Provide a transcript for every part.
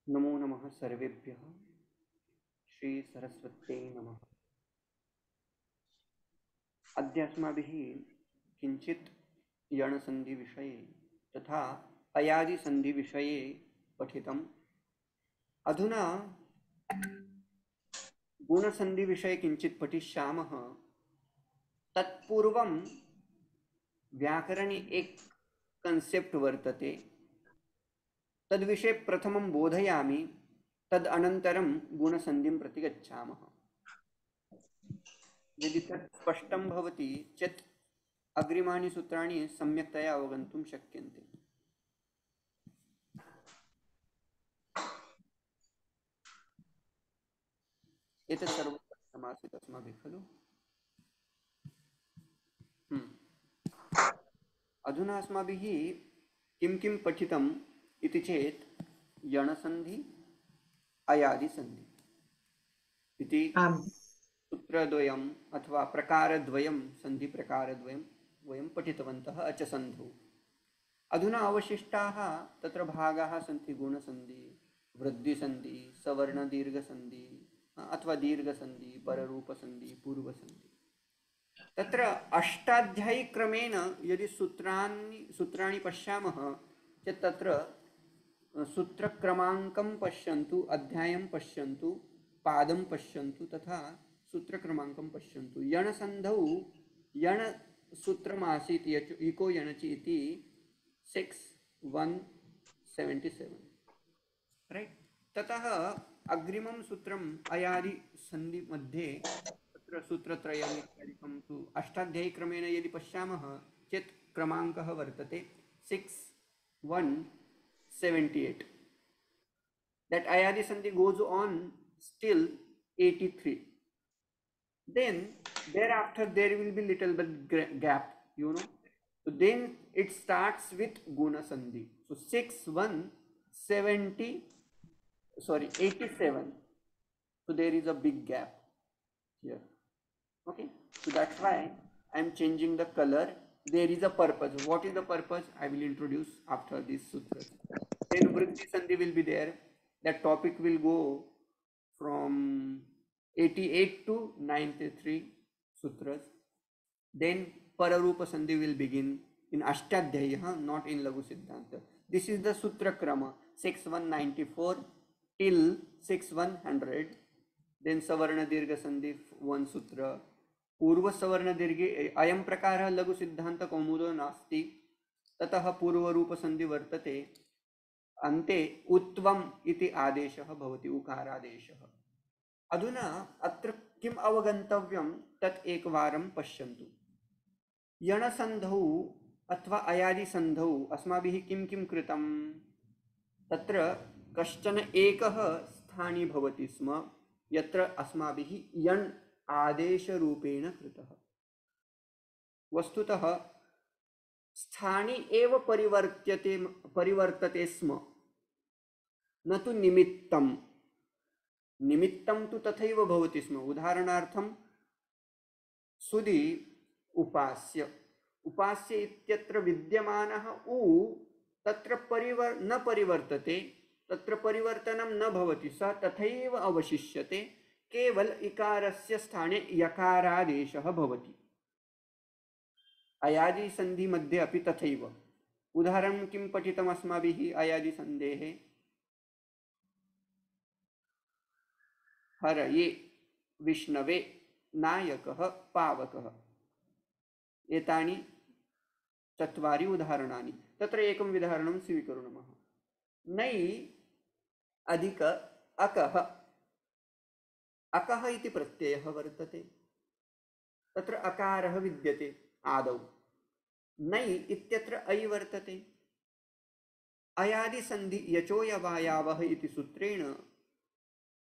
नमो नमः सर्वेभ्यः। श्री सरस्वत्यै नमः। अद्य अस्माभिः किञ्चित् यणसन्धिविषये तथा अयादिसन्धिविषये पठितम्। अधुना गुणसन्धिविषये किञ्चित् पठिष्यामः। तत्पूर्वं व्याकरणे एक कन्सेप्ट् वर्तते, तद्विषये प्रथमं बोधयामि, तदनन्तरं गुणसन्धिं प्रति गच्छामः। यदि तत् स्पष्टं भवति चेत् अग्रिमाणि सूत्राणि सम्यक्तया अवगन्तुं शक्यन्ते। एतत् सर्वं पठितमासीत् अस्माभिः खलु? अधुना अस्माभिः किं किं पठितम् इति चेत् यणसन्धि, अयादिसन्धि इति सूत्रद्वयम् अथवा प्रकारद्वयं, सन्धिप्रकारद्वयं वयं पठितवन्तः अचसन्धौ। अधुना अवशिष्टाः तत्र भागाः सन्ति: गुणसन्धि, वृद्धिसन्धि, सवर्णदीर्घसन्धि अथवा दीर्घसन्धि, पररूपसन्धि, पूर्वसन्धि। तत्र अष्टाध्यायीक्रमेण यदि सूत्राणि पश्यामः चेत् तत्र सूत्रक्रमाङ्कं पश्यन्तु, अध्यायं पश्यन्तु, पादं पश्यन्तु तथा सूत्रक्रमाङ्कं पश्यन्तु। यणसन्धौ यणसूत्रमासीत् इको यणचि इति 6177, रैट्। ततः अग्रिमं सूत्रम् अयादिसन्धि मध्ये तत्र सूत्रत्रयम् इत्यादिकं तु अष्टाध्यायीक्रमेण यदि पश्यामः चेत् क्रमाङ्कः वर्तते 6178. That ayadi sandhi goes on still 83. Then thereafter there will be little bit gap, you know. So then it starts with guna sandhi. So 87. So there is a big gap here. Okay, so that's why I am changing the color. There is a purpose. What is the purpose? I will introduce after this sutra. Then vriddhi sandhi will be there. That topic will go from 88 to 93 sutras. Then pararupa sandhi will begin in ashtadhyaya, not in lagu siddhanta. This is the sutra krama 6194 till 6100. Then savarna dirgha sandhi one sutra. पूर्व सवर्ण दीर्घे अयं प्रकारः लघु सिद्धान्त कौमुदो नास्ति, ततः पूर्व रूप संधि वर्तते। अन्ते उत्वम इति आदेशः भवति, उकारादेशः। अधुना अत्र किम् अवगन्तव्यं तत् एकवारं पश्यन्तु। यणसन्धौ अथवा अयादिसन्धौ अस्माभिः किं किं कृतं? तत्र कश्चन एकः स्थानी भवति स्म यत्र अस्माभिः यण् आदेशरूपेण कृतः। वस्तुतः स्थानी एव परिवर्तते स्म, न तु निमित्तं। निमित्तं तु तथैव भवति स्म। उदाहरणार्थं सुधि उपास्य, उपास्य इत्यत्र विद्यमानः उ तत्र न परिवर्तते, तत्र परिवर्तनं न भवति, स तथैव अवशिष्यते। केवल इकारस्य स्थाने यकारादेशः भवति। अयादि संधि मध्ये अपि तथैव। उदाहरणं किं पठितम् अस्माभिः अयादि संधेः? हरये, विष्णवे, नायकः, पावकः। एतानि चत्वारि उदाहरणानि। तत्र एकं उदाहरणं स्वीकुर्मः। नै अधिक अकः। अकः इति प्रत्ययः वर्तते, तत्र अकारः विद्यते आदौ। नै इत्यत्र ऐ वर्तते। अयादि संधि यचो यवायावः इति सूत्रेण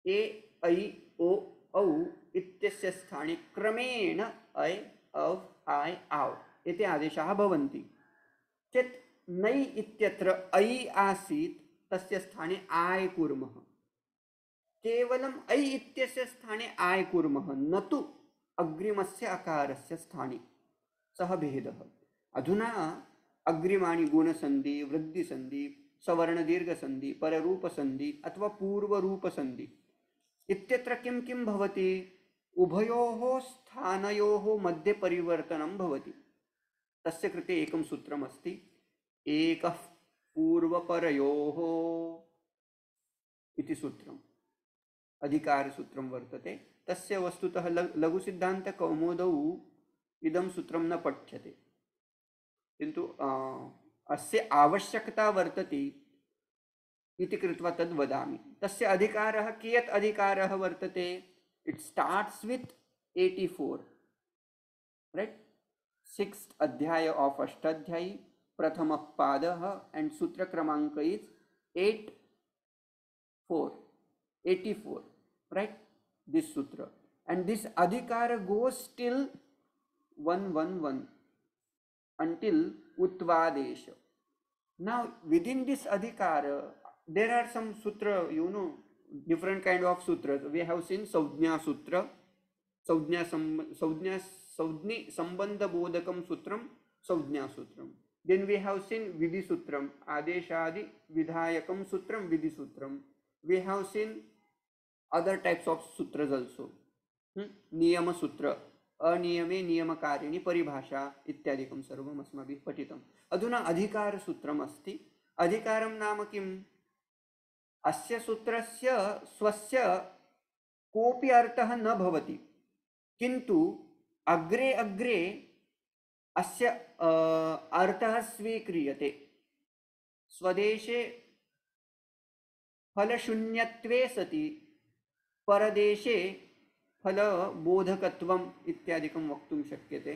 ए ऐ ओ औ इत्यस्य स्थाने क्रमेण ऐ औ आय् आव् इति आदेशाः भवन्ति। चेत् नै इत्यत्र ऐ आसीत्, तस्य स्थाने आय् कुर्मः। केवलम् ऐ इत्यस्य स्थाने आय् कुर्मः, न तु अग्रिमस्य अकारस्य स्थाने। सः भेदः। अधुना अग्रिमाणि गुणसन्धि, वृद्धिसन्धि, सवर्ण दीर्घ संधि, पररूप संधि अथवा पूर्वरूप संधि इत्यत्र किं किं भवति? उभयोः स्थानयोः मध्ये परिवर्तनं भवति। तस्य कृते एकं सूत्रमस्ति, एकः पूर्वपरयोः इति सूत्रम्, अधिकारसूत्रं वर्तते। तस्य वस्तुतः लघुसिद्धान्तकौमुदौ इदं सूत्रं न पठ्यते, किन्तु अस्य आवश्यकता वर्तते इति कृत्वा तद् वदामि। तस्य अधिकारः, कियत् अधिकारः वर्तते? It starts with 84, right? 6th अध्याय ऑफ अष्टाध्यायी, प्रथमः पादः, एंड सूत्र क्रमांक is 84, right? This sutra, and this adhikara goes till 111 until utvadesha. Now within this adhikara there are some sutra, different kind of sutras. We have seen Saujna Sutra, Saujni Sambandha Bodhakam Sutram, Saujna Sutram. Then we have seen Vidhi Sutram, Adeshadi Vidhayakam Sutram, Vidhi Sutram. We have seen other types of sutras also. Niyama Sutra, अनियमे नियमकारिणी परिभाषा इत्यादिकं सर्वम् अस्माभिः पठितम्। अधुना अधिकार सूत्रम् अस्ति। अधिकारं नाम किम्? अस्य सूत्रस्य स्वस्य कोऽपि अर्थः न भवति, किन्तु अग्रे अग्रे अस्य अर्थः स्वीक्रियते। स्वदेशे फलशून्यत्वे सति परदेशे फलबोधकत्वम् इत्यादिकं वक्तुं शक्यते।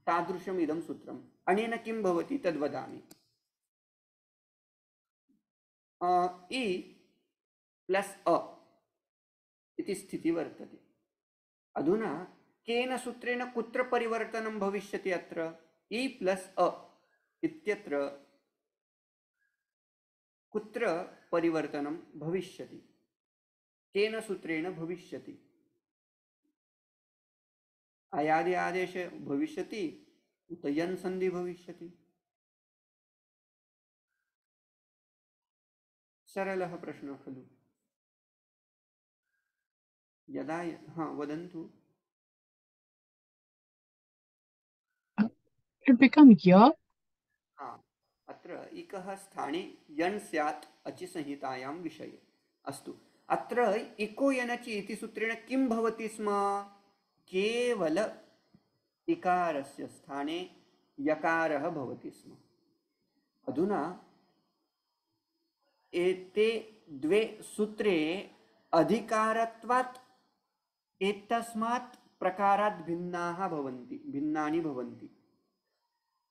तादृशम् इदं सूत्रम्। अनेन किं भवति तद् वदामि। इ प्लस् अ इति स्थितिः वर्तते। अधुना केन सूत्रेण कुत्र परिवर्तनं भविष्यति? अत्र इ प्लस् अ इत्यत्र कुत्र परिवर्तनं भविष्यति? केन सूत्रेण भविष्यति? अयादि आदेश भविष्यति उत यन् संधि भविष्यति? सरलः प्रश्नः खलु। यदा वदन्तु। It become ya? अत्र इकः स्थाने यन् स्यात् अचि संहितायां विषये। अस्तु, अत्र इको यनचि इति सूत्रेण किं भवति स्म? केवल इकारस्य स्थाने यकारः भवति स्म। अधुना एते द्वे सूत्रे अधिकारत्वात् एतस्मात् प्रकारात् भिन्नानि भवन्ति।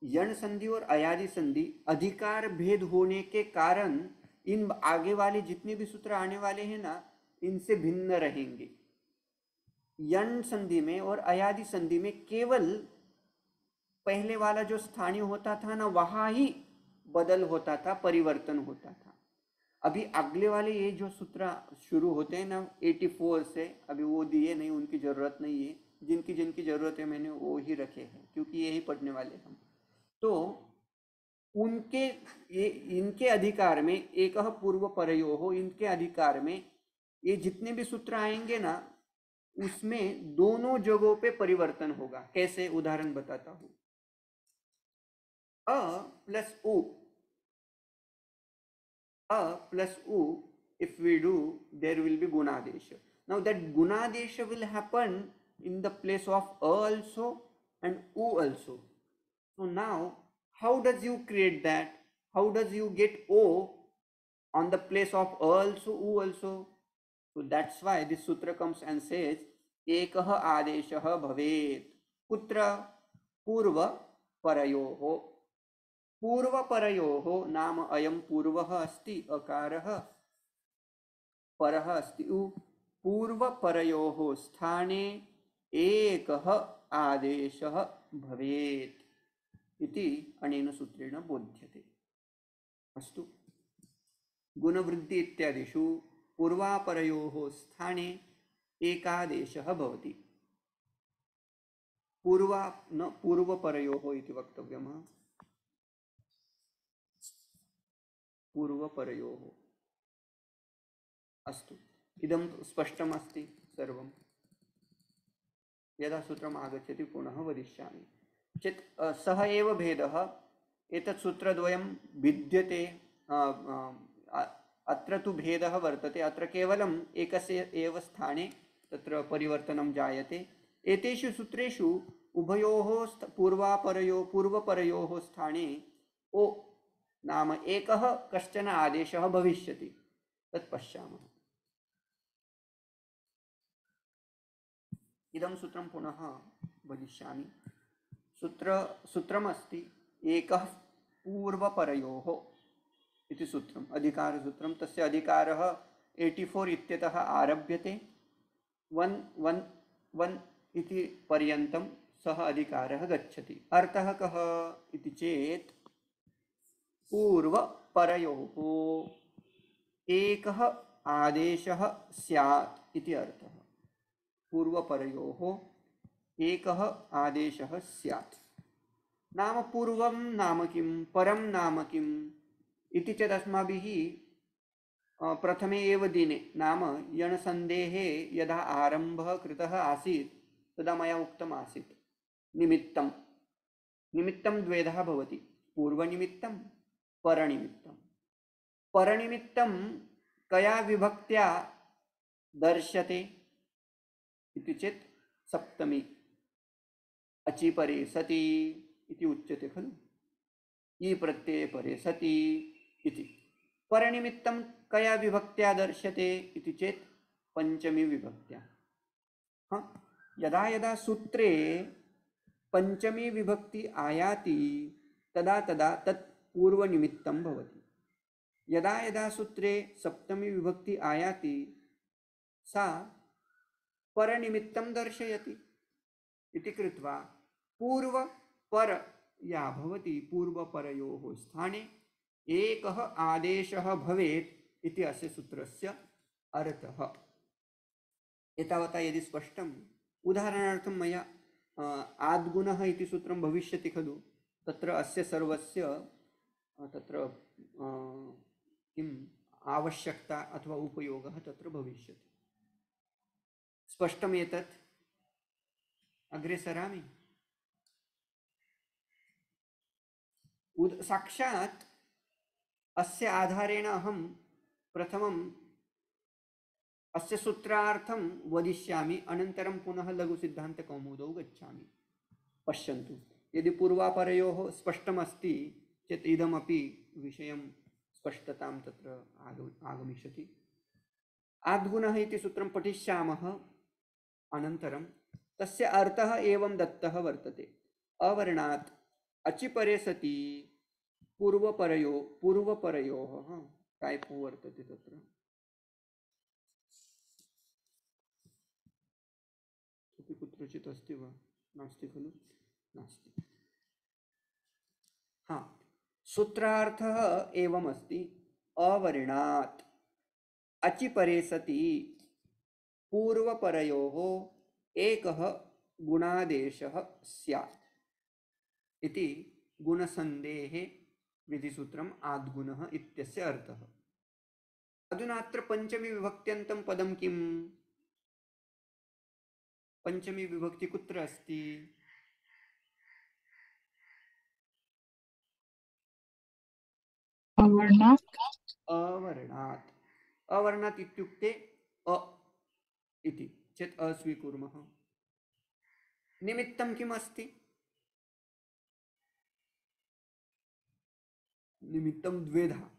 यण संधि और अयादि संधि अधिकार भेद होने के कारण इन आगे वाले जितने भी सूत्र आने वाले हैं ना, इनसे भिन्न रहेंगे। यण संधि में और अयादि संधि में केवल पहले वाला जो स्थानीय होता था ना, वहां ही बदल होता था, परिवर्तन होता था। अभी अगले वाले ये जो सूत्र शुरू होते हैं ना 84 से, अभी वो दिए नहीं, उनकी जरूरत नहीं है। जिनकी जिनकी जरूरत है मैंने वो ही रखे हैं, क्योंकि यही पढ़ने वाले हम। तो उनके इनके अधिकार में एक पूर्व परयो हो, इनके अधिकार में ये जितने भी सूत्र आएंगे ना, उसमें दोनों जगहों पे परिवर्तन होगा। कैसे? उदाहरण बताता हूं। अ plus u, if we do, there will be gunadesha. Now that gunadesha will happen in the place of a also and u also. So now how does you create that? How does you get o on the place of a also, u also? So that's why this sutra comes and says ekah adeshah bhavet. Kutra? Purva parayoho. पूर्वपरयोः नाम अयं पूर्वः अस्ति अकारः, परः अस्ति उ। पूर्वपरयोः स्थाने एकः आदेशः भवेत् इति अनेन सूत्रेण बोध्यते। अस्तु, गुणवृद्धि इत्यादिषु पूर्वापरयोः स्थाने एकादेशः भवति। पूर्वपरयोः इति वक्तव्यम्। पूर्वपरयोः। अस्तु, इदं स्पष्टम् अस्ति सर्वं। यदा सूत्रम् आगच्छति पुनः वदिष्यामि चेत् सः एव भेदः। एतत् सूत्रद्वयं भिद्यते। अत्र तु भेदः वर्तते। अत्र केवलम् एकस्य एव स्थाने तत्र परिवर्तनं जायते। एतेषु सूत्रेषु उभयोः पूर्वपरयोः स्थाने ओ नाम एकः कश्चन आदेशः भविष्यति, तत् पश्यामः। इदं सूत्रं पुनः वदिष्यामि। सूत्रमस्ति एकः पूर्वपरयोः इति सूत्रम्, अधिकारसूत्रं। तस्य अधिकारः 84 इत्यतः आरभ्यते। 1 इति पर्यन्तं सः अधिकारः गच्छति। अर्थः कः इति चेत् पूर्वपरयोः एकः आदेशः स्यात् इति अर्थः। पूर्वपरयोः एकः आदेशः स्यात् नाम पूर्वं नाम किं, परं नाम किम् इति चेत् अस्माभिः प्रथमे एव दिने नाम यणसन्धेः यदा आरम्भः कृतः आसीत् तदा मया उक्तम् आसीत् निमित्तं। निमित्तं द्वेधा भवति, पूर्वनिमित्तं परनिमित्तं। परनिमित्तं कया विभक्त्या दर्श्यते इति चेत् सप्तमी अचि परे सति इति उच्यते खलु, ई प्रत्यये परे सति इति। परनिमित्तं कया विभक्त्या दर्श्यते इति चेत् पंचमी विभक्त्या। यदा यदा सूत्रे पंचमी विभक्ति आयाति तदा तदा तत् पूर्वनिमित्तं भवति। यदा यदा सूत्रे सप्तमी विभक्ति आयाति सा परनिमित्तं दर्शयति इति कृत्वा पूर्व पर या भवति पूर्वपरयोः स्थाने एकः आदेशः भवेत् इति अस्य सूत्रस्य अर्थः। एतावता यदि स्पष्टम्, उदाहरणार्थं मया आद्गुणः इति सूत्रं भविष्यति खलु, तत्र अस्य सर्वस्य तत्र किम् आवश्यकता अथवा उपयोगः तत्र भविष्यति। स्पष्टम् एतत्? अग्रे सरामि। साक्षात् अस्य आधारेण अहं प्रथमम् अस्य सूत्रार्थं वदिष्यामि, अनन्तरं पुनः लघुसिद्धान्तकौमुदौ गच्छामि। पश्यन्तु, यदि पूर्वापरयोः स्पष्टमस्ति चेत् इदमपि विषयं स्पष्टतां तत्र आगमिष्यति। आद्गुणः इति सूत्रं पठिष्यामः। अनन्तरं तस्य अर्थः एवं दत्तः वर्तते। अवर्णात् अचिपरे सति पूर्वपरयोः टाइपो वर्तते तत्र, कुत्रचित् अस्ति वा? नास्ति खलु? नास्ति। सूत्रार्थः एवम् अस्ति। अवर्णात् अचिपरे सति पूर्वपरयोः एकः गुणादेशः स्यात् इति गुणसन्धेः विधिसूत्रम् आद्गुणः इत्यस्य अर्थः। अधुना अत्र पंचमी विभक्त्यन्तं पदं किम्? पंचमी विभक्ति कुत्र अस्ति? अवर्णात्। अवर्णात्। अवर्णात् इत्युक्ते अ इति चेत् अस्वीकुर्मः। निमित्तं किम् अस्ति? निमित्तं द्वेधा,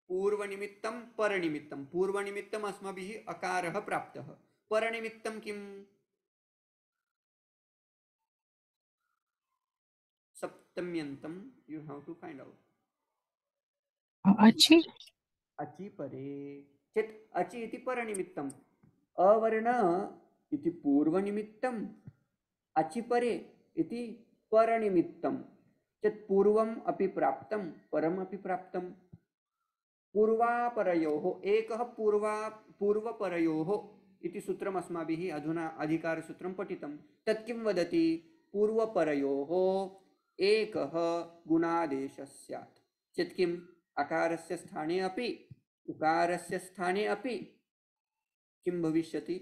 पूर्वनिमित्तं परनिमित्तं। पूर्वनिमित्तम् अस्माभिः अकारः प्राप्तः। परनिमित्तं किम्? सप्तम्यन्तं you have to find out. अचि अचि परे चेत् अचि इति परनिमित्तम्, अवर्ण इति पूर्वनिमित्तम्, अचि परे इति परनिमित्तं चेत् पूर्वम् अपि प्राप्तं परम् अपि प्राप्तं। पूर्वापरयोः एकः पूर्वपरयोः इति सूत्रम् अस्माभिः अधुना अधिकारसूत्रं पठितं। तत् किं वदति? पूर्वपरयोः एकः गुणादेशः स्यात् चेत् किम्? अकारस्य स्थाने अपि उकारस्य स्थाने अपि किं भविष्यति?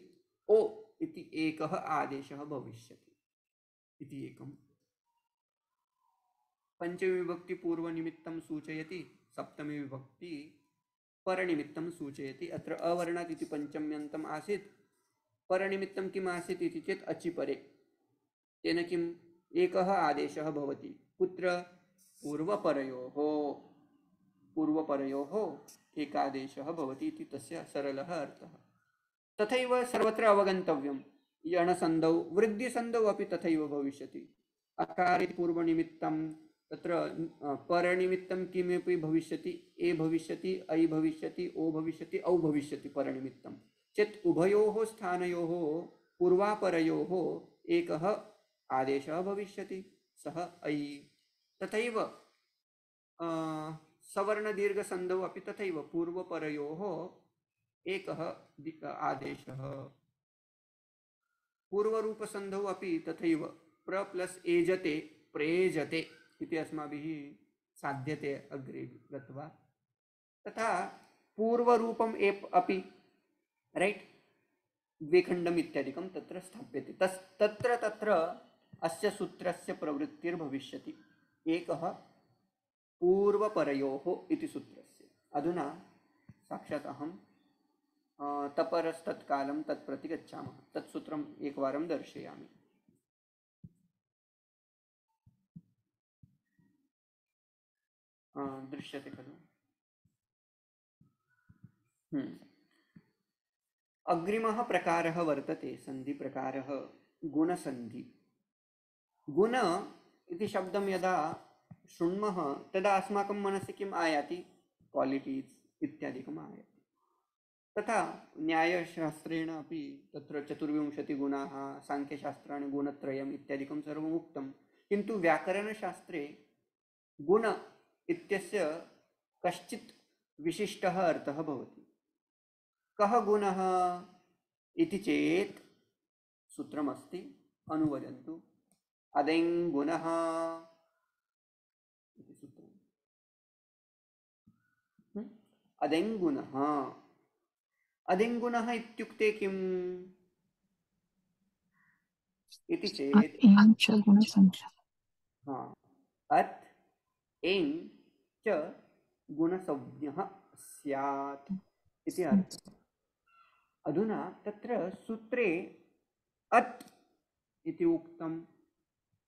ओ इति एकः आदेशः भविष्यति इति एकम्। पंचमी विभक्ति पूर्वनिमित्तं सूचयति, सप्तमी विभक्ति परनिमित्तं सूचयति। अत्र अवर्णात् इति पंचम्यन्तम् आसीत्, परनिमित्तं किम् आसीत् इति चेत् अचिपरे। तेन किम् एकः आदेशः भवति। कुत्र? पूर्वपरयोः। पूर्वपरयोः एकादेशः भवति इति तस्य सरलः अर्थः। तथैव सर्वत्र अवगन्तव्यं, यणसन्धौ वृद्धिसन्धौ अपि तथैव भविष्यति। अकारे पूर्वनिमित्तं तत्र परनिमित्तं किमपि भविष्यति, ए भविष्यति, ऐ भविष्यति, ओ भविष्यति, औ भविष्यति परनिमित्तं चेत् उभयोः स्थानयोः पूर्वापरयोः एकः आदेशः भविष्यति, सः ऐ। तथैव सवर्णदीर्घसन्धौ अपि तथैव पूर्वपरयोः एकः आदेशः। पूर्वरूपसन्धौ अपि तथैव प्र प्लस एजते प्रेजते इति अस्माभिः साध्यते अग्रे गत्वा। तथा पूर्वरूपम् एप् अपि राइट द्विखण्डम् इत्यादिकं तत्र स्थाप्यते। तत्र तत्र अस्य सूत्रस्य प्रवृत्तिर्भविष्यति एकः पूर्वपरयोः इति सूत्रस्य। अधुना साक्षात् अहं तपरस्तत्कालं तत्प्रति गच्छामः। तत्सूत्रम् एकवारं दर्शयामि। दृश्यते खलु? अग्रिमः प्रकारः वर्तते सन्धिप्रकारः गुणसन्धि। गुण इति शब्दं यदा शृण्मः तदा अस्माकं मनसि किम् आयाति? क्वालिटीस् इत्यादिकम् आयाति। तथा न्यायशास्त्रेण अपि तत्र 24 गुणाः, साङ्ख्यशास्त्राणि गुणत्रयम् इत्यादिकं सर्वम् उक्तं। किन्तु व्याकरणशास्त्रे गुण इत्यस्य कश्चित् विशिष्टः अर्थः भवति। कः गुणः इति चेत् सूत्रमस्ति, अनुवदन्तु। अदेङ् गुणः इति सूत्रम्। अदेङ् गुणः, अदेङ् गुणः इत्युक्ते किम् इति चेत् अत् एङ् च गुणसंज्ञः स्यात् इति अर्थः। अधुना तत्र सूत्रे अत् इति उक्तम्,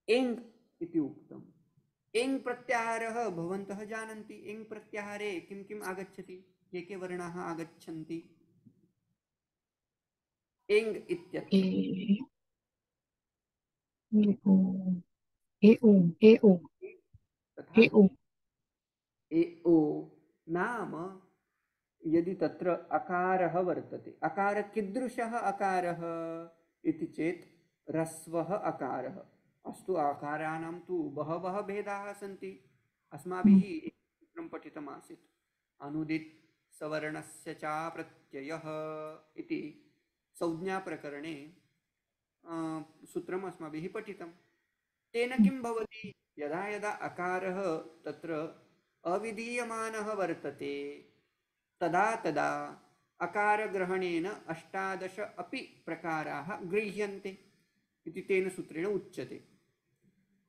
एङ् इति उक्तम्। एङ् प्रत्याहारः भवन्तः जानन्ति। एङ् प्रत्याहारे किं किम् आगच्छति? के के वर्णाः आगच्छन्ति? एङ् इत्यत्र ए ओ नाम यदि तत्र अकारः वर्तते, अकार कीदृशः अकारः इति चेत् ह्रस्वः अकारः। अस्तु, आकाराणां तु बहवः भेदाः सन्ति। अस्माभिः सूत्रं पठितमासीत्, अनुदित् सवर्णस्य च प्रत्ययः इति संज्ञाप्रकरणे सूत्रम् अस्माभिः पठितं। तेन किं भवति? यदा यदा अकारः तत्र अविधीयमानः वर्तते तदा तदा अकारग्रहणेन 18 अपि प्रकाराः गृह्यन्ते इति तेन सूत्रेण उच्यते।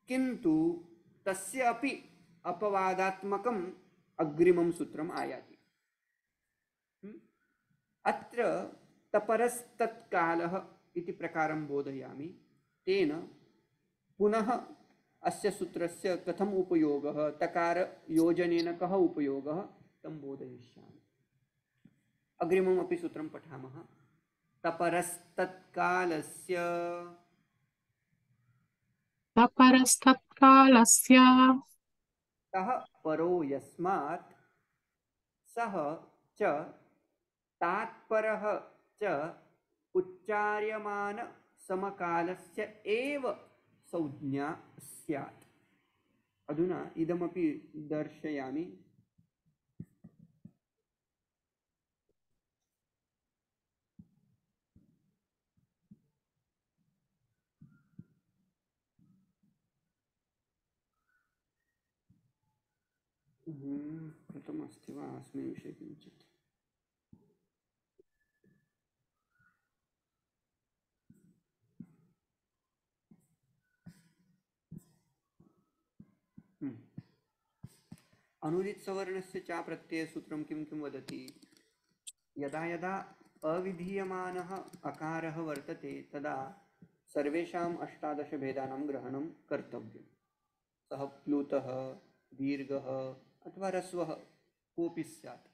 किन्तु तस्य अपि अपवादात्मकम् अग्रिमं सूत्रम् आयाति। अत्र तपरस्तत्कालः इति प्रकारं बोधयामि। तेन पुनः अस्य सूत्रस्य कथम् उपयोगः, तकारयोजनेन कः उपयोगः तं बोधयिष्यामि। अग्रिममपि सूत्रं पठामः। तपरस्तत्कालस्य तः परो यस्मात् सः च तात्परः च उच्चार्यमान समकालस्य एव संज्ञा स्यात्। अधुना इदमपि दर्शयामि। कृतमस्ति। अस्मिन् विषये किञ्चित्। अनुदित सवर्णस्य च प्रत्ययसूत्रं किं किं वदति? यदा यदा अविधीयमानः अकारः वर्तते तदा सर्वेषाम् 18 भेदानां ग्रहणं कर्तव्यं। सः प्लुतः, दीर्घः अथवा ह्रस्वः कोऽपि स्यात्।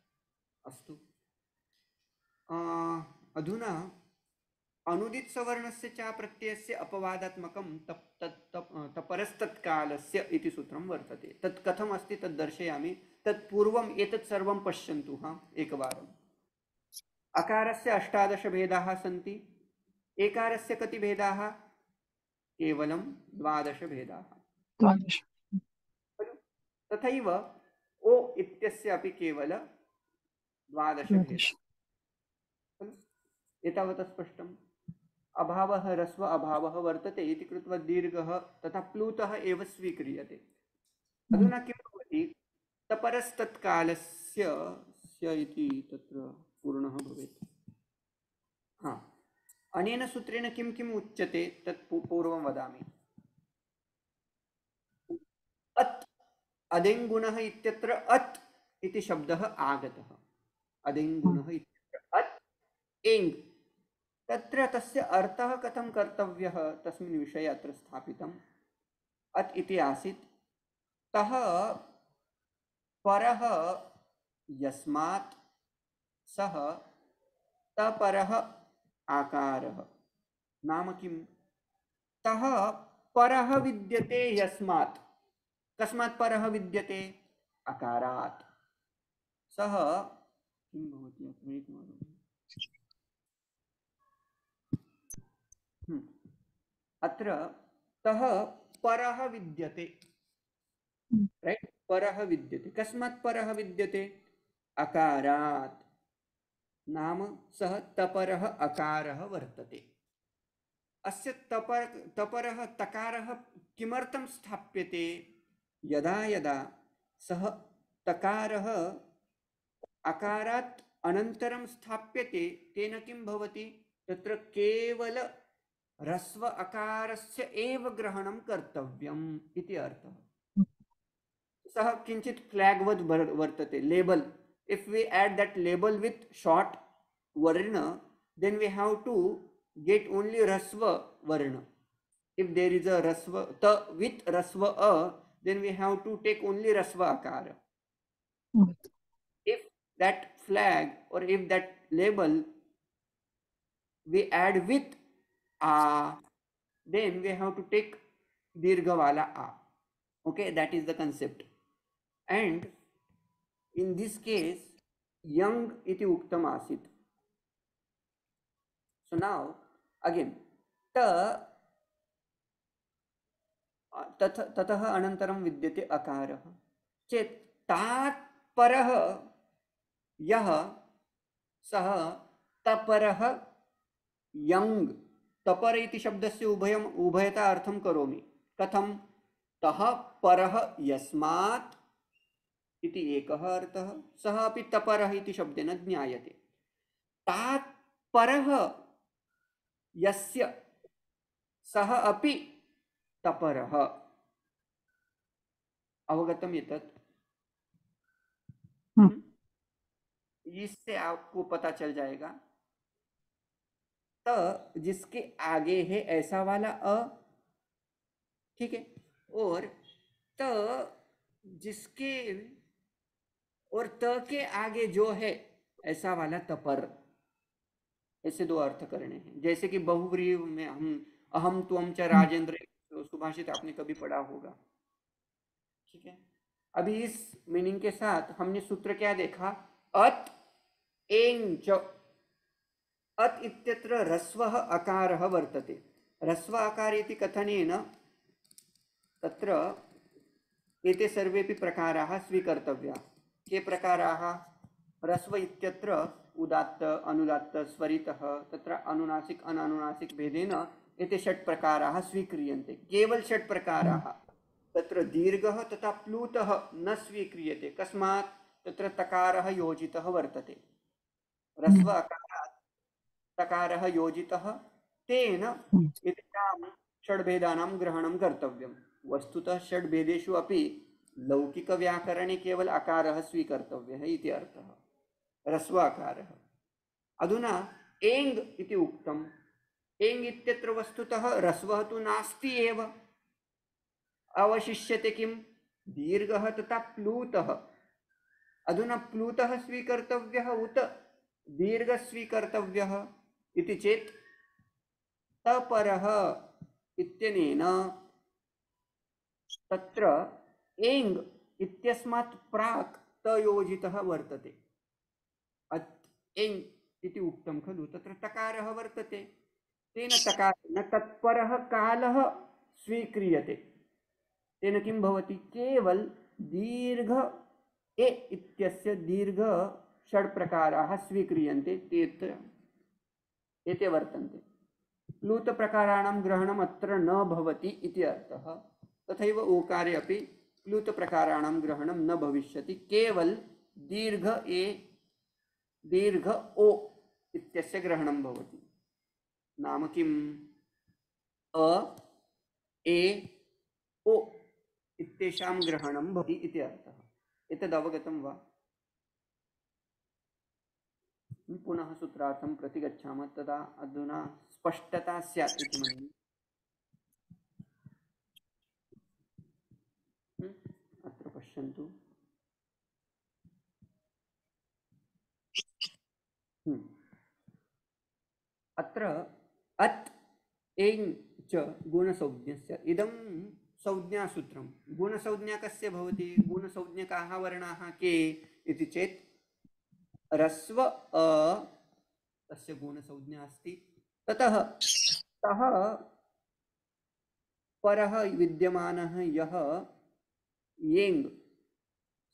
अस्तु, अधुना अनुदित सवर्णस्य च प्रत्ययस्य अपवादात्मकं तपरस्तत्कालस्य इति सूत्रं वर्तते। तत् कथम् अस्ति तत् दर्शयामि। तत्पूर्वम् एतत् सर्वं पश्यन्तु एकवारम्। अकारस्य 18 भेदाः सन्ति, एकारस्य कति भेदाः? केवलं 12 भेदाः। 12। तथैव ओ इत्यस्य अपि केवल 12 भेदाः। एतावत् स्पष्टम्। अभावः ह्रस्व अभावः वर्तते इति कृत्वा दीर्घः तथा प्लुतः एव स्वीक्रियते। अधुना किं भवति? तपरस्तत्कालस्य इति तत्र पूर्णः भवेत्। अनेन सूत्रेण किं किम् उच्यते तत् पूर्वं वदामि। अत् अदेङ्गुणः इत्यत्र अत् इति शब्दः आगतः। अदेङ्गुणः इत्यत्र अत् एङ्, तत्र तस्य अर्थः कथं कर्तव्यः तस्मिन् विषये अत्र स्थापितम्। अत् इति आसीत् तः परः यस्मात् सः तपरः आकारः। नाम किं? तः परः विद्यते यस्मात्। कस्मात् परः विद्यते? अकारात्। सः किं भवति अत्र तः परः विद्यते, राइट? परः विद्यते। कस्मात् परः विद्यते? अकारात्। नाम सः तपरः अकारः वर्तते। अस्य तपरः तकारः किमर्थं स्थाप्यते? यदा यदा सः तकारः अकारात् अनन्तरं स्थाप्यते तेन किं भवति? तत्र केवल ह्रस्व अकारस्य एव ग्रहणं कर्तव्यम् इति अर्थः। सः किञ्चित् फ्लैग वत् वर्तते, label. If we add that label with short varna, then we have to get only rasva varna. If there is a rasva ta with rasva a, then we have to take only rasva akara. If that flag or if that label we add with a, then we have to take dirgha wala a. Okay, that is the concept. And in this case young iti uktam asit. So now again ततः अनन्तरं विद्यते अकारः चेत् तात् परः यः सः तपरः यङ्। तपर इति शब्दस्य उभयता अर्थं करोमि। कथं? तः परः यस्मात् इति एकः अर्थः, सः अपि तपरः इति शब्देन ज्ञायते। तात् परः यस्य सः अपि तपरः। अवगतम् एतत्? इससे आपको पता चल जाएगा। त जिसके आगे है ऐसा वाला अ, ठीक है, और त जिसके और त के आगे जो है ऐसा वाला तपर। ऐसे दो अर्थ करने हैं। जैसे कि बहुव्रीहि में हम अहम त्वम च राजेंद्र सुभाषित आपने कभी पढ़ा होगा, ठीक है। अभी इस मीनिंग के साथ हमने सूत्र क्या देखा? अत एं च। अत इत्यत्र ह्रस्वः अकारः वर्तते। ह्रस्व अकार इति कथनेन तत्र एते सर्वेपि प्रकाराः स्वीकर्तव्याः। के प्रकाराः? ह्रस्व इत्यत्र उदात्त अनुदात्त स्वरितः, तत्र अनुनासिक अनानुनासिक भेदेन एते 6 प्रकाराः स्वीक्रियन्ते। केवल 6 प्रकाराः। तत्र दीर्घः तथा प्लुतः न स्वीक्रियते। कस्मात्? तत्र तकारः योजितः वर्तते। ह्रस्व अकारात् तकारः योजितः, तेन एतेषां षड्भेदानां ग्रहणं कर्तव्यं। वस्तुतः षड्भेदेषु अपि लौकिकव्याकरणे केवल अकारः स्वीकर्तव्यः इति अर्थः, ह्रस्व अकारः। अधुना एङ् इति उक्तम्। एङ् इत्यत्र वस्तुतः ह्रस्वः तु नास्ति एव, अवशिष्यते किं? दीर्घः तथा प्लूतः। अधुना प्लूतः स्वीकर्तव्यः उत दीर्घः स्वीकर्तव्यः इति चेत् तपरः इत्यनेन तत्र एङ् इत्यस्मात् प्राक् तयोजितः वर्तते। अत् एङ् इति उक्तं खलु, तत्र तकारः वर्तते, तेन तकारेण तत्परः कालः स्वीक्रियते। तेन किं भवति? केवल दीर्घ ए इत्यस्य दीर्घ षड् प्रकाराः स्वीक्रियन्ते, एते वर्तन्ते। प्लूत प्रकाराणां ग्रहणम् अत्र न भवति इति अर्थः। तथैव ओकारे अपि प्लूत प्रकाराणां ग्रहणं न भविष्यति, केवल दीर्घ ए दीर्घ ओ इत्यस्य ग्रहणं भवति। नाम किम्? अ ए ओ इत्येषां ग्रहणं भवति इति अर्थः। एतद् अवगतं वा? पुनः सूत्रार्थं प्रति गच्छामः, तदा अधुना स्पष्टता स्यात् इति मन्ये। अत्र पश्यन्तु। अत्र अत् एङ् च गुणसंज्ञस्य इदं संज्ञासूत्रं। गुणसंज्ञा कस्य भवति? गुणसंज्ञकाः वर्णाः के इति चेत् ह्रस्व अ तस्य गुणसंज्ञा अस्ति। ततः सः परः विद्यमानः यः येङ्,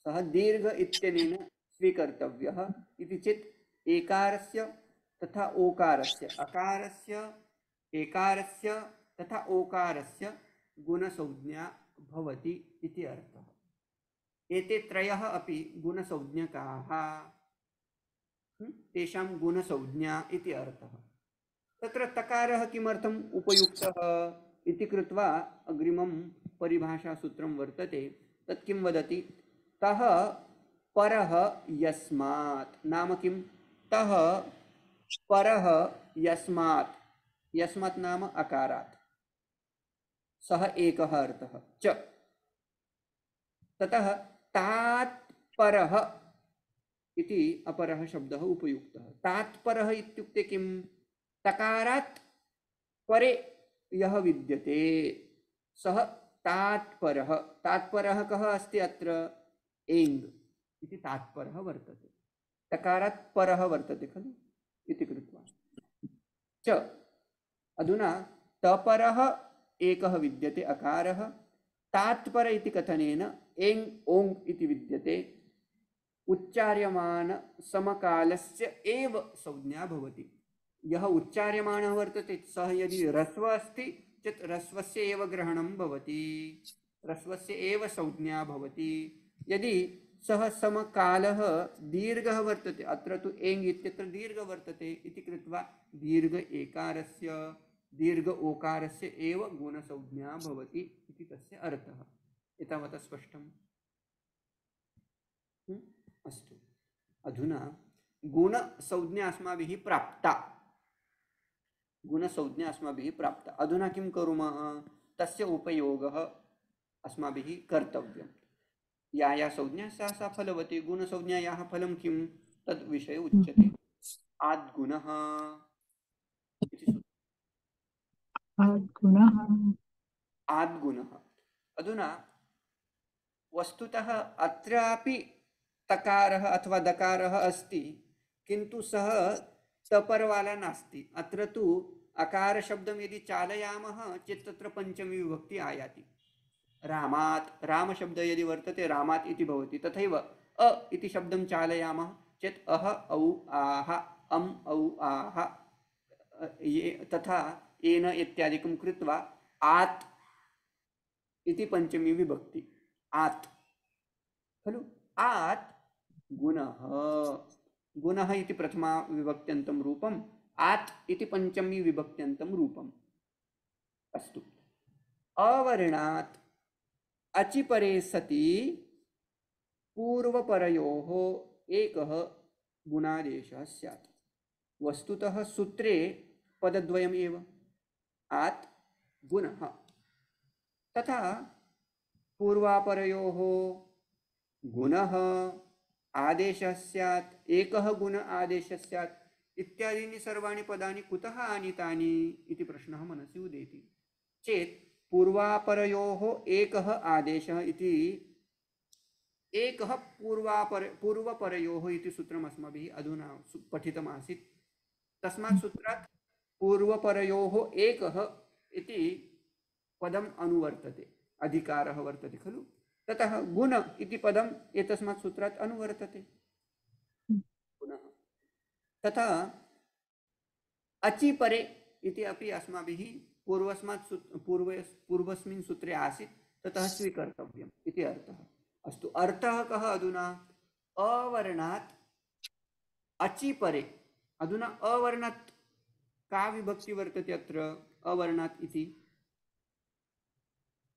सः दीर्घ इत्यनेन स्वीकर्तव्यः इति चेत् एकारस्य तथा ओकारस्य, अकारस्य एकारस्य तथा ओकारस्य गुणसंज्ञा भवति इति अर्थः। एते त्रयः अपि गुणसंज्ञकाः, तेषां गुणसंज्ञा इति अर्थः। तत्र तकारः किमर्थम् उपयुक्तः इति कृत्वा अग्रिमं परिभाषासूत्रं वर्तते। तत् किं वदति? तः परः यस्मात्, नाम किं? तः परः यस्मात्, यस्मात् नाम अकारात्, सः एकः अर्थः च। ततः तात् परः इति अपरः शब्दः उपयुक्तः। तात् परः इत्युक्ते किं? तकारात् परे यः विद्यते सः तात्परः। तात्परः कः अस्ति अत्र? एङ् इति तात्परः वर्तते, तकारात् परः वर्तते खलु इति कृत्वा च। अधुना तपरः एकः विद्यते अकारः, तात्पर इति कथनेन एङ् ओङ् इति विद्यते, उच्चार्यमान समकालस्य एव संज्ञा भवति। यः उच्चार्यमाणः वर्तते सः यदि ह्रस्व अस्ति चेत् ह्रस्वस्य एव ग्रहणं भवति, ह्रस्वस्य एव संज्ञा भवति। यदि सः समकालः दीर्घः वर्तते, अत्र तु एङ् इत्यत्र दीर्घ वर्तते इति कृत्वा दीर्घ एकारस्य दीर्घ ओकारस्य एव गुणसंज्ञा भवति इति तस्य अर्थः। एतावता स्पष्टम्? अस्तु। अधुना गुणसंज्ञा अस्माभिः प्राप्ता, गुणसंज्ञा अस्माभिः प्राप्ता। अधुना किं कुर्मः? तस्य उपयोगः अस्माभिः कर्तव्यं। या या संज्ञा सा फलवती। गुणसंज्ञायाः फलं किं? तद् विषये उच्यते। आद्गुणः इति सूत्रम्। आद्गुणः। अधुना वस्तुतः अत्रापि तकारः अथवा दकारः अस्ति, किन्तु सः तपरवाला नास्ति। अत्र तु अकारशब्दं यदि चालयामः चेत् तत्र पञ्चमी विभक्ति आयाति। रामात्, रामशब्दः यदि वर्तते रामात् इति भवति। तथैव अ इति शब्दं चालयामः चेत् अह औ आह अम् औ आह ये तथा येन इत्यादिकं कृत्वा आत् इति पञ्चमी विभक्ति। आत् खलु। आत् गुणः गुणः इति प्रथमा विभक्त्यन्तं रूपम् आत् इति पञ्चमी विभक्त्यन्तं रूपम् अस्तु अवर्णात् अचिपरे सति पूर्वपरयोः एकः गुणादेशः स्यात् वस्तुतः सूत्रे पदद्वयम् एव आत् गुणः तथा पूर्वापरयोः गुणः आदेशः स्यात् एकः गुण आदेशः स्यात् इत्यादीनि सर्वाणि पदानि कुतः आनीतानि इति प्रश्नः मनसि उदेति चेत् पूर्वापरयोः एकः आदेशः इति एकः पूर्वपरयोः इति सूत्रम् अस्माभिः अधुना पठितमासीत् तस्मात् सूत्रात् पूर्वपरयोः एकः इति पदम् अनुवर्तते अधिकारः वर्तते खलु ततः गुण इति पदम् एतस्मात् सूत्रात् अनुवर्तते पुनः तथा अचिपरे इति अपि अस्माभिः पूर्वस्मिन् सूत्रे आसीत् ततः स्वीकर्तव्यम् इति अर्थः अस्तु अर्थः कः अधुना अवर्णात् अचिपरे अधुना अवर्णात् का विभक्ति वर्तते अत्र अवर्णात् इति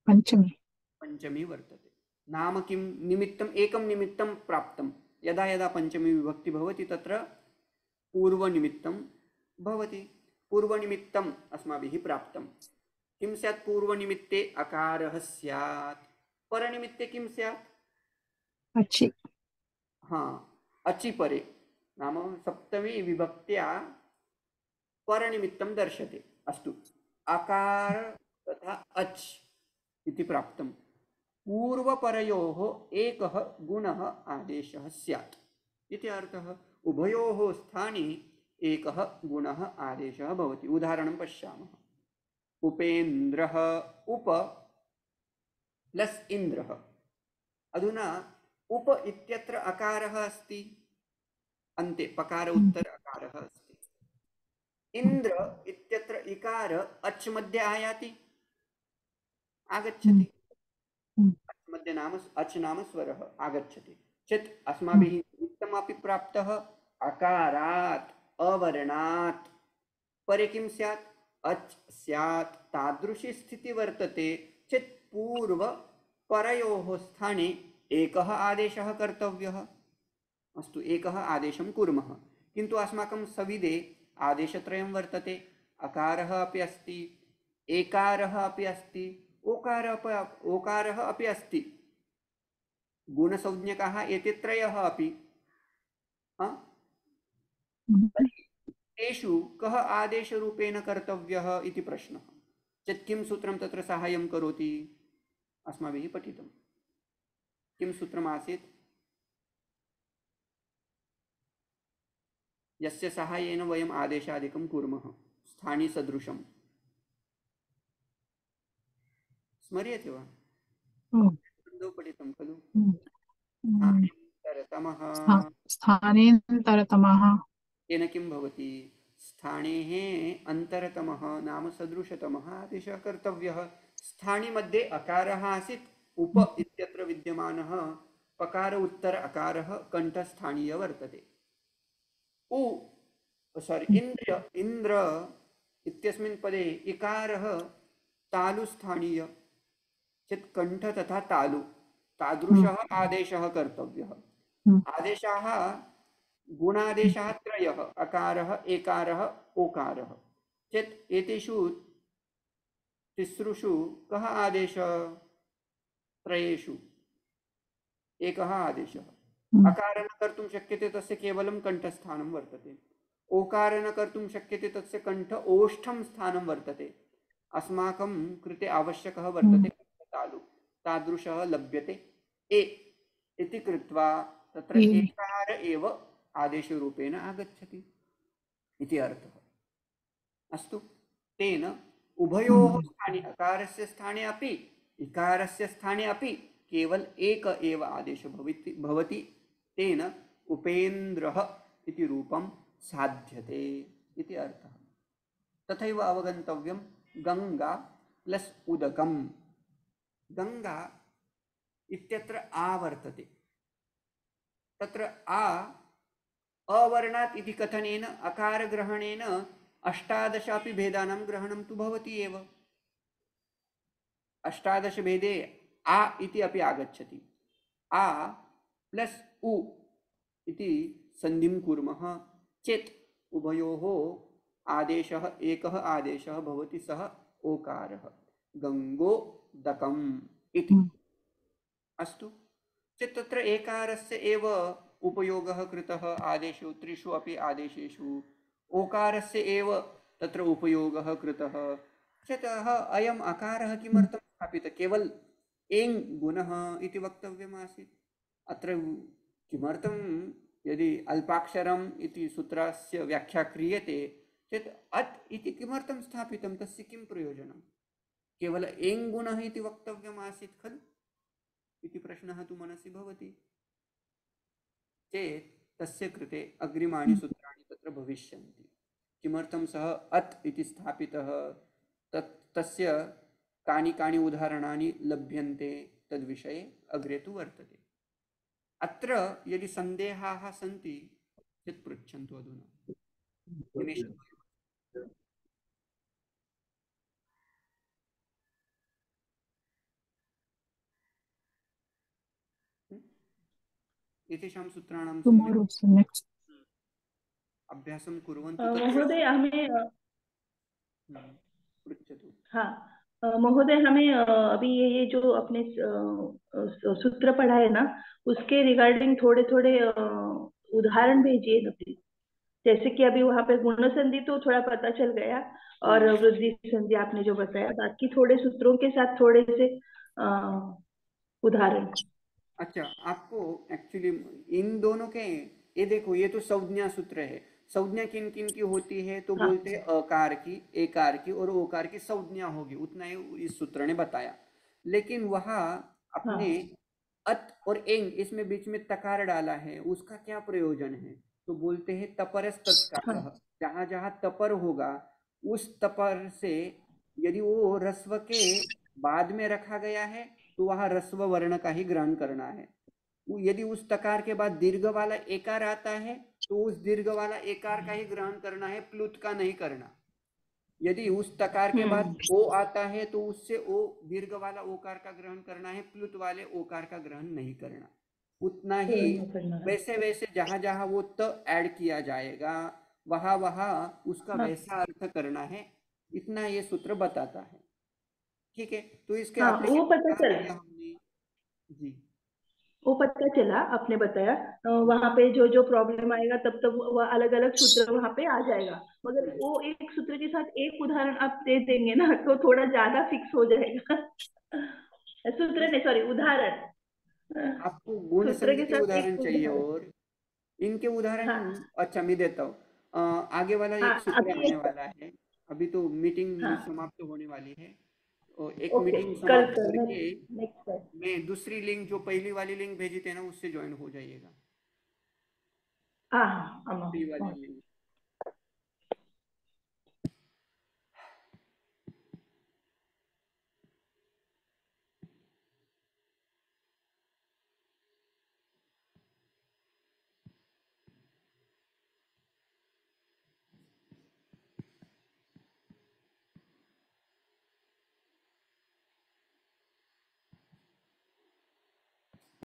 पंचमी वर्तते नाम किं निमित्तम् एकं निमित्तं प्राप्तं यदा यदा पंचमी विभक्ति भवति तत्र पूर्वनिमित्तं भवति पूर्वनिमित्तम् अस्माभिः प्राप्तं किं स्यात् पूर्वनिमित्ते अकारः स्यात् परनिमित्ते किं स्यात् अच्छी हाँ अचि परे नाम सप्तमी विभक्त्या परनिमित्तं दर्शते अस्तु अकार तथा अच् इति प्राप्तं पूर्वपरयोः एकः गुणः आदेशः स्यात् इति अर्थः उभयोः स्थाने एकः गुणः आदेशः भवति उदाहरणं पश्यामः उपेन्द्रः उप प्लस् इन्द्रः अधुना उप इत्यत्र अकारः अस्ति अन्ते पकार उत्तर अकारः अस्ति इन्द्र इत्यत्र इकार अच् मध्ये आयाति आगच्छति अच् मध्ये नाम अच् नाम स्वरः आगच्छति चेत् अस्माभिः निमित्तमपि प्राप्तः अकारात् अवर्णात् परे किं स्यात् अच् स्यात् तादृशी स्थितिः वर्तते चेत् पूर्व परयोः स्थाने एकः आदेशः कर्तव्यः अस्तु एकः आदेशं कुर्मः किन्तु अस्माकं सविधे आदेशत्रयं वर्तते अकारः अपि अस्ति एकारः अपि अस्ति ओकारः अपि अस्ति गुणसंज्ञकाः एते त्रयः अपि तेषु कः आदेशरूपेण कर्तव्यः इति प्रश्नः चेत् किं सूत्रं तत्र साहाय्यं करोति अस्माभिः पठितं किं सूत्रमासीत् यस्य साहाय्येन वयम् आदेशादिकं कुर्मः स्थानिसदृशं स्मर्यते वा पठितं खलु स्थानेन्तरतमः तेन किं भवति स्थानेः अन्तरतमः नाम सदृशतमः आदेशः कर्तव्यः स्थानि मध्ये अकारः आसीत् उप इत्यत्र विद्यमानः पकार उत्तर अकारः कण्ठस्थानीय वर्तते इन्द्र इत्यस्मिन् पदे इकारः तालुस्थानीय चेत् कण्ठ तथा तालु तादृशः आदेशः कर्तव्यः आदेशाः गुणादेशाः त्रयः अकारः एकारः ओकारः चेत् एतेषु तिसृषु कः आदेशः त्रयेषु एकः आदेशः अकार न कर्तुं शक्यते तस्य केवलं कण्ठस्थानं वर्तते ओकार न कर्तुं शक्यते तस्य कण्ठ ओष्ठं स्थानं वर्तते अस्माकं कृते आवश्यकः वर्तते तालु तादृशः लभ्यते ए इति कृत्वा तत्र एकार एव आदेशरूपेण आगच्छति इति अर्थः अस्तु तेन उभयोः स्थाने अकारस्य स्थाने अपि इकारस्य स्थाने अपि केवल एक एव आदेशः भवति तेन उपेन्द्रः इति रूपं साध्यते इति अर्थः तथैव अवगन्तव्यं गंगा प्लस उदकम् गंगा इत्यत्र आ वर्तते तत्र आ अवर्णात् इति कथनेन अकारग्रहणेन अष्टादश अपि भेदानां ग्रहणं तु भवति एव। अष्टादश भेदे आ इति अपि आगच्छति। आ प्लस उ इति संधिं कुर्मः चेत् उभयोः आदेशः एकः आदेशः भवति, सः ओकारः गङ्गोदकम् इति। अस्तु, चेत् तत्र एकारस्य एव उपयोगः कृतः आदेशेषु त्रिषु अपि आदेशेषु, ओकारस्य एव तत्र उपयोगः कृतः चेत् अयम् अकारः किमर्थं स्थापितः? केवल एङ् गुणः इति वक्तव्यमासीत्। अत्र किमर्थं यदि अल्पाक्षरम् इति सूत्रस्य व्याख्या क्रियते चेत् अत् इति किमर्थं स्थापितं? तस्य किं प्रयोजनं? केवल एङ् गुणः इति वक्तव्यमासीत् खलु इति प्रश्नः तु मनसि भवति चेत् तस्य कृते अग्रिमाणि सूत्राणि तत्र भविष्यन्ति। किमर्थं सः अत् इति स्थापितः, तस्य कानि कानि उदाहरणानि लभ्यन्ते तद्विषये अग्रे तु वर्तते। अत्र यदि सन्देहाः सन्ति चेत् पृच्छन्तु अधुना। एतेषां सूत्राणां सम्यक् अभ्यासं कुर्वन्तु। महोदय हमें पृच्छतु। हाँ महोदय, हमें अभी ये जो अपने सूत्र पढ़ा है ना, उसके रिगार्डिंग थोड़े थोड़े उदाहरण भेजिए ना प्लीज। जैसे कि अभी वहाँ पे गुण संधि तो थोड़ा पता चल गया, और वृद्धि संधि आपने जो बताया, बाकी थोड़े सूत्रों के साथ थोड़े से उदाहरण। अच्छा, आपको एक्चुअली इन दोनों के, ये देखो, ये तो संज्ञा सूत्र है। संज्ञा किन किन की होती है? तो हाँ। बोलते हैं अकार की, एकार की और ओकार की संज्ञा होगी, उतना ही इस सूत्र ने बताया। लेकिन वहां अपने अत और एंग, इसमें बीच में तकार डाला है, उसका क्या प्रयोजन है? तो बोलते हैं तपरस तत्कालः। जहां जहां तपर होगा उस तपर से यदि वो रस्व के बाद में रखा गया है तो वहां रस्व वर्ण का ही ग्रहण करना है। यदि उस तकार के बाद दीर्घ वाला एकार आता है तो उस दीर्घ वाला एकार का ही ग्रहण करना है, प्लुत का नहीं करना। यदि उस तकार के बाद ओ आता है तो उससे ओ दीर्घ वाला ओकार का ग्रहण करना है, प्लुत वाले ओकार का ग्रहण नहीं करना। उतना ही वैसे वैसे जहां जहां वो त ऐड किया जाएगा वहां वहां उसका वैसा अर्थ करना है, इतना ये सूत्र बताता है। ठीक है, तो इसके वो पता चला हमने जी, वो पता चला, आपने बताया वहां पे जो जो प्रॉब्लम आएगा तब तब वह अलग अलग सूत्र वहां पे आ जाएगा, मगर वो एक सूत्र के साथ एक उदाहरण आप दे देंगे ना तो थोड़ा ज्यादा फिक्स हो जाएगा। सूत्र नहीं, सॉरी, उदाहरण। आपको गुण सूत्र संधि के के साथ उदाहरण एक चाहिए उदाहरण। और इनके उदाहरण। हाँ अच्छा, मैं देता हूँ। आगे वाला हाँ, एक सूत्र अभी आने वाला है। अभी तो मीटिंग हाँ समाप्त होने वाली है, और एक ओके, मीटिंग कल समाप्त करके नेक्स्ट है। मैं दूसरी लिंक, जो पहली वाली लिंक भेजी थी ना, उससे ज्वाइन हो जाइएगा। हाँ हाँ पहली हाँ। वाली लिंक